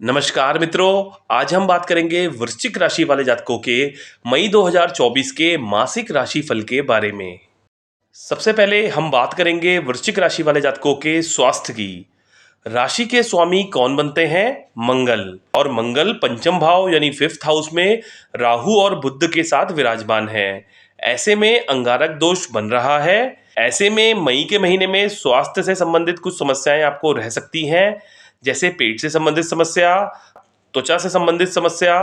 नमस्कार मित्रों, आज हम बात करेंगे वृश्चिक राशि वाले जातकों के मई 2024 के मासिक राशि फल के बारे में। सबसे पहले हम बात करेंगे वृश्चिक राशि वाले जातकों के स्वास्थ्य की। राशि के स्वामी कौन बनते हैं? मंगल। और मंगल पंचम भाव यानी फिफ्थ हाउस में राहु और बुध के साथ विराजमान है। ऐसे में अंगारक दोष बन रहा है। ऐसे में मई के महीने में स्वास्थ्य से संबंधित कुछ समस्याएं आपको रह सकती हैं, जैसे पेट से संबंधित समस्या, त्वचा से संबंधित समस्या,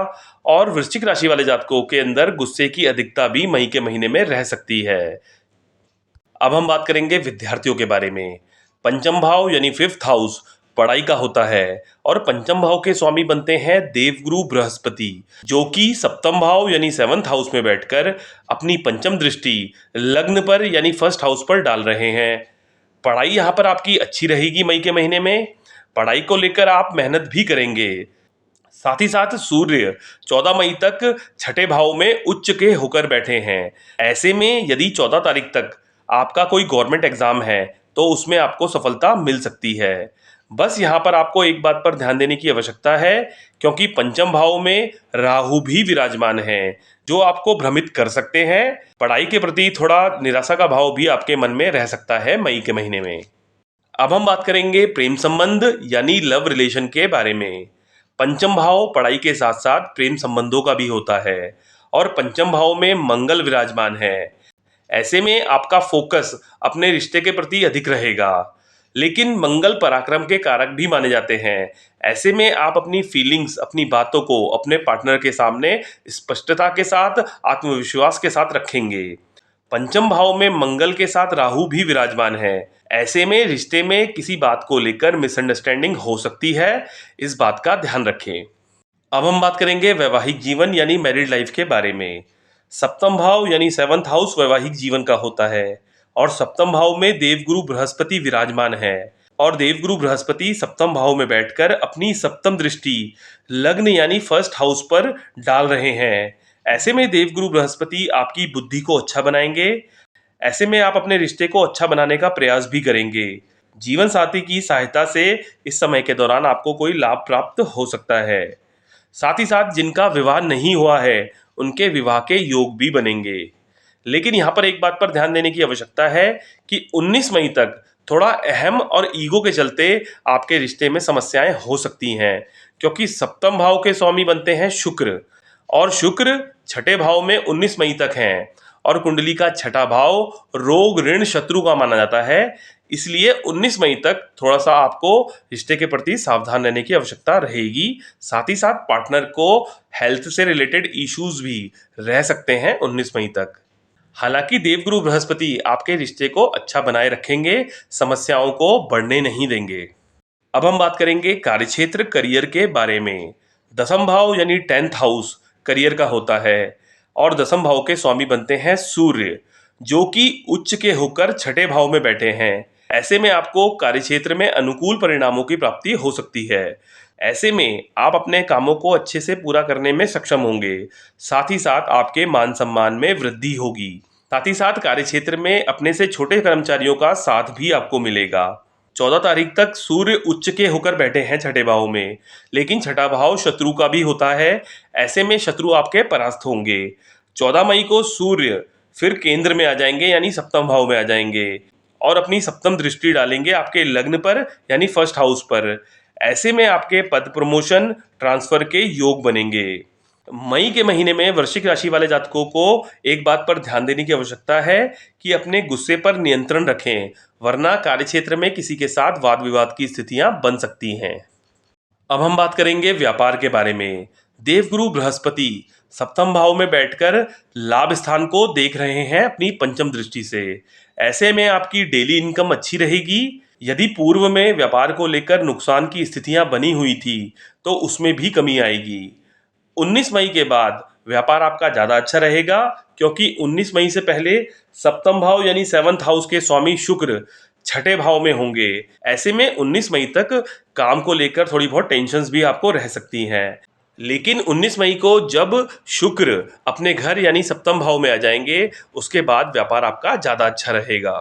और वृश्चिक राशि वाले जातकों के अंदर गुस्से की अधिकता भी मई के महीने में रह सकती है। अब हम बात करेंगे विद्यार्थियों के बारे में। पंचम भाव यानी फिफ्थ हाउस पढ़ाई का होता है और पंचम भाव के स्वामी बनते हैं देवगुरु बृहस्पति, जो कि सप्तम भाव यानी सेवंथ हाउस में बैठकर अपनी पंचम दृष्टि लग्न पर यानी फर्स्ट हाउस पर डाल रहे हैं। पढ़ाई यहाँ पर आपकी अच्छी रहेगी। मई के महीने में पढ़ाई को लेकर आप मेहनत भी करेंगे। साथ ही साथ सूर्य 14 मई तक छठे भाव में उच्च के होकर बैठे हैं। ऐसे में यदि 14 तारीख तक आपका कोई गवर्नमेंट एग्जाम है तो उसमें आपको सफलता मिल सकती है। बस यहाँ पर आपको एक बात पर ध्यान देने की आवश्यकता है, क्योंकि पंचम भाव में राहु भी विराजमान है, जो आपको भ्रमित कर सकते हैं। पढ़ाई के प्रति थोड़ा निराशा का भाव भी आपके मन में रह सकता है मई के महीने में। अब हम बात करेंगे प्रेम संबंध यानी लव रिलेशन के बारे में। पंचम भाव पढ़ाई के साथ साथ प्रेम संबंधों का भी होता है और पंचम भाव में मंगल विराजमान है। ऐसे में आपका फोकस अपने रिश्ते के प्रति अधिक रहेगा, लेकिन मंगल पराक्रम के कारक भी माने जाते हैं। ऐसे में आप अपनी फीलिंग्स, अपनी बातों को अपने पार्टनर के सामने स्पष्टता के साथ, आत्मविश्वास के साथ रखेंगे। पंचम भाव में मंगल के साथ राहु भी विराजमान है। ऐसे में रिश्ते में किसी बात को लेकर मिसअंडरस्टैंडिंग हो सकती है, इस बात का ध्यान रखें। अब हम बात करेंगे वैवाहिक जीवन यानी मैरिड लाइफ के बारे में। सप्तम भाव यानी सेवंथ हाउस वैवाहिक जीवन का होता है और सप्तम भाव में देवगुरु बृहस्पति विराजमान है और देवगुरु बृहस्पति सप्तम भाव में बैठकर अपनी सप्तम दृष्टि लग्न यानी फर्स्ट हाउस पर डाल रहे हैं। ऐसे में देवगुरु बृहस्पति आपकी बुद्धि को अच्छा बनाएंगे। ऐसे में आप अपने रिश्ते को अच्छा बनाने का प्रयास भी करेंगे। जीवन साथी की सहायता से इस समय के दौरान आपको कोई लाभ प्राप्त हो सकता है। साथ ही साथ जिनका विवाह नहीं हुआ है उनके विवाह के योग भी बनेंगे। लेकिन यहाँ पर एक बात पर ध्यान देने की आवश्यकता है कि 19 मई तक थोड़ा अहम और ईगो के चलते आपके रिश्ते में समस्याएं हो सकती हैं, क्योंकि सप्तम भाव के स्वामी बनते हैं शुक्र और शुक्र छठे भाव में 19 मई तक हैं और कुंडली का छठा भाव रोग ऋण शत्रु का माना जाता है। इसलिए 19 मई तक थोड़ा सा आपको रिश्ते के प्रति सावधान रहने की आवश्यकता रहेगी। साथ ही साथ पार्टनर को हेल्थ से रिलेटेड इश्यूज भी रह सकते हैं 19 मई तक। हालांकि देवगुरु बृहस्पति आपके रिश्ते को अच्छा बनाए रखेंगे, समस्याओं को बढ़ने नहीं देंगे। अब हम बात करेंगे कार्यक्षेत्र करियर के बारे में। दसम भाव यानी 10th हाउस करियर का होता है और दसम भाव के स्वामी बनते हैं सूर्य, जो कि उच्च के होकर छठे भाव में बैठे हैं। ऐसे में आपको कार्यक्षेत्र में अनुकूल परिणामों की प्राप्ति हो सकती है। ऐसे में आप अपने कामों को अच्छे से पूरा करने में सक्षम होंगे। साथ ही साथ आपके मान सम्मान में वृद्धि होगी। साथ ही साथ कार्यक्षेत्र में अपने से छोटे कर्मचारियों का साथ भी आपको मिलेगा। 14 तारीख तक सूर्य उच्च के होकर बैठे हैं छठे भाव में, लेकिन छठा भाव शत्रु का भी होता है। ऐसे में शत्रु आपके परास्त होंगे। 14 मई को सूर्य फिर केंद्र में आ जाएंगे यानी सप्तम भाव में आ जाएंगे और अपनी सप्तम दृष्टि डालेंगे आपके लग्न पर यानी फर्स्ट हाउस पर। ऐसे में आपके पद प्रमोशन ट्रांसफर के योग बनेंगे। मई के महीने में वृश्चिक राशि वाले जातकों को एक बात पर ध्यान देने की आवश्यकता है कि अपने गुस्से पर नियंत्रण रखें, वरना कार्यक्षेत्र में किसी के साथ वाद विवाद की स्थितियां बन सकती हैं। अब हम बात करेंगे व्यापार के बारे में। देवगुरु बृहस्पति सप्तम भाव में बैठकर लाभ स्थान को देख रहे हैं अपनी पंचम दृष्टि से। ऐसे में आपकी डेली इनकम अच्छी रहेगी। यदि पूर्व में व्यापार को लेकर नुकसान की स्थितियां बनी हुई थी तो उसमें भी कमी आएगी। 19 मई के बाद व्यापार आपका ज़्यादा अच्छा रहेगा, क्योंकि 19 मई से पहले सप्तम भाव यानी सेवंथ हाउस के स्वामी शुक्र छठे भाव में होंगे। ऐसे में 19 मई तक काम को लेकर थोड़ी बहुत टेंशन्स भी आपको रह सकती हैं। लेकिन 19 मई को जब शुक्र अपने घर यानी सप्तम भाव में आ जाएंगे, उसके बाद व्यापार आपका ज़्यादा अच्छा रहेगा।